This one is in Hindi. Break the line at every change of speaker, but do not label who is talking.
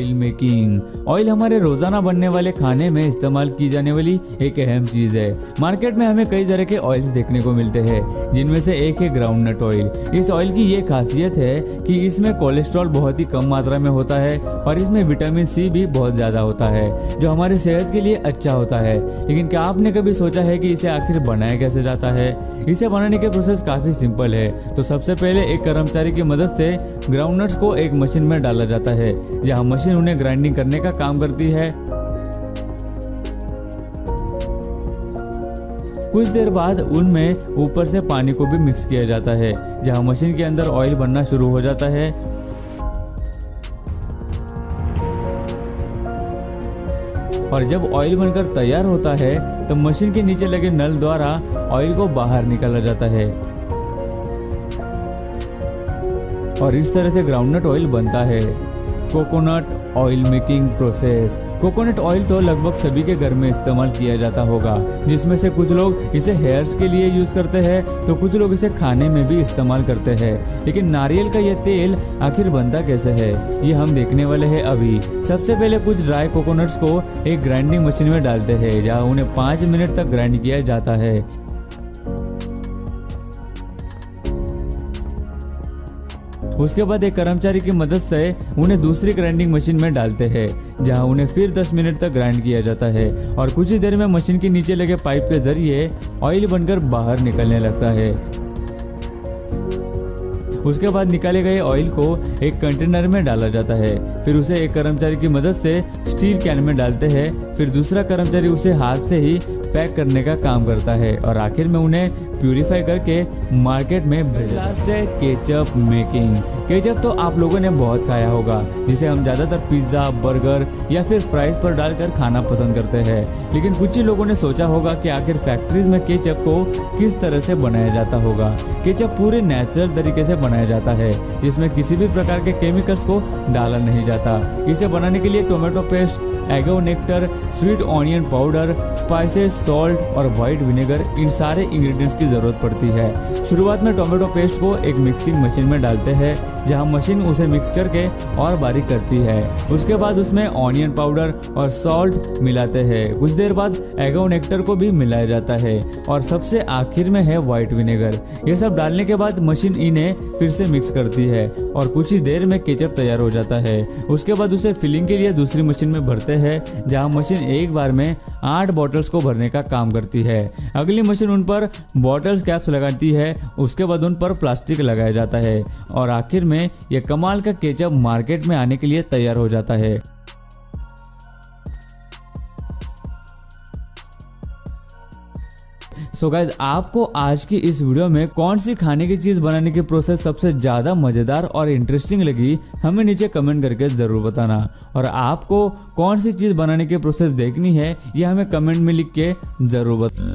Oil making. ऑयल हमारे रोजाना बनने वाले खाने में इस्तेमाल की जाने वाली एक अहम चीज है। मार्केट में हमें कई तरह के ऑयल्स देखने को मिलते हैं, जिनमें से एक है ग्राउंडनट ऑयल। इस ऑयल की ये खासियत है कि इसमें कोलेस्ट्रॉल बहुत ही कम मात्रा में होता है और इसमें विटामिन सी भी बहुत ज्यादा होता है, जो हमारी सेहत के लिए अच्छा होता है। लेकिन क्या आपने कभी सोचा है कि इसे आखिर बनाया कैसे जाता है? इसे बनाने के प्रोसेस काफी सिंपल है। तो सबसे पहले एक कर्मचारी की मदद से ग्राउंडनट्स को एक मशीन में डाला जाता है, जहां मशीन उन्हें ग्राइंडिंग करने का काम करती है। कुछ देर बाद उनमें ऊपर से पानी को भी मिक्स किया जाता है, जहां मशीन के अंदर ऑयल बनना शुरू हो जाता है। और जब ऑयल बनकर तैयार होता है तो मशीन के नीचे लगे नल द्वारा ऑयल को बाहर निकाला जाता है और इस तरह से ग्राउंडनट ऑयल बनता है। Coconut oil making process. Coconut oil तो लगभग सभी के घर में इस्तेमाल किया जाता होगा, जिसमें से कुछ लोग इसे हेयर्स के लिए यूज करते हैं तो कुछ लोग इसे खाने में भी इस्तेमाल करते हैं। लेकिन नारियल का यह तेल आखिर बनता कैसे है, ये हम देखने वाले हैं अभी। सबसे पहले कुछ ड्राई कोकोनट्स को एक ग्राइंडिंग मशीन में डालते हैं, जहाँ उन्हें 5 मिनट तक ग्राइंड किया जाता है। उसके बाद एक कर्मचारी की मदद से उन्हें दूसरी ग्राइंडिंग मशीन में डालते हैं, जहां उन्हें फिर 10 मिनट तक ग्राइंड किया जाता है और कुछ ही देर में मशीन के नीचे लगे पाइप के जरिए ऑयल बनकर बाहर निकलने लगता है। उसके बाद निकाले गए ऑयल को एक कंटेनर में डाला जाता है, फिर उसे एक कर्मचारी की मदद से स्टील कैन में डालते हैं, फिर दूसरा कर्मचारी उसे हाथ से ही पैक करने का काम करता है और आखिर में उन्हें प्यूरिफाई करके मार्केट में भेजा। लास्ट है केचप मेकिंग। केचप तो आप लोगों ने बहुत खाया होगा, जिसे हम ज्यादातर पिज्जा, बर्गर या फिर फ्राइज पर डालकर खाना पसंद करते हैं। लेकिन कुछ ही लोगों ने सोचा होगा कि आखिर फैक्ट्रीज में केचप को किस तरह से बनाया जाता होगा। केचप पूरे नेचुरल तरीके से बनाया जाता है, जिसमें किसी भी प्रकार के केमिकल्स को डाला नहीं जाता। इसे बनाने के लिए टोमेटो पेस्ट, एगो nectar, sweet onion powder, spices, salt और व्हाइट विनेगर, इन सारे इंग्रेडिएंट्स की जरूरत पड़ती है। शुरुआत में टोमेटो पेस्ट को एक मिक्सिंग मशीन में डालते हैं, जहां मशीन उसे मिक्स करके और बारीक करती है। उसके बाद उसमें ऑनियन पाउडर और सॉल्ट मिलाते हैं। कुछ देर बाद एगो नेक्टर को भी मिलाया जाता है और सबसे आखिर में है व्हाइट विनेगर। ये सब डालने के बाद मशीन इन्हें फिर से मिक्स करती है और कुछ ही देर में केचप तैयार हो जाता है। उसके बाद उसे फिलिंग के लिए दूसरी मशीन में भरते हैं, जहां मशीन एक बार में 8 बॉटल्स को भरने का काम करती है। अगली मशीन उन पर बॉटल्स कैप्स लगाती है, उसके बाद उन पर प्लास्टिक लगाया जाता है और आखिर में यह कमाल का केचप मार्केट में आने के लिए तैयार हो जाता है। सो गाइज, आपको आज की इस वीडियो में कौन सी खाने की चीज बनाने की प्रोसेस सबसे ज्यादा मजेदार और इंटरेस्टिंग लगी, हमें नीचे कमेंट करके जरूर बताना। और आपको कौन सी चीज बनाने की प्रोसेस देखनी है, ये हमें कमेंट में लिख के जरूर बताना।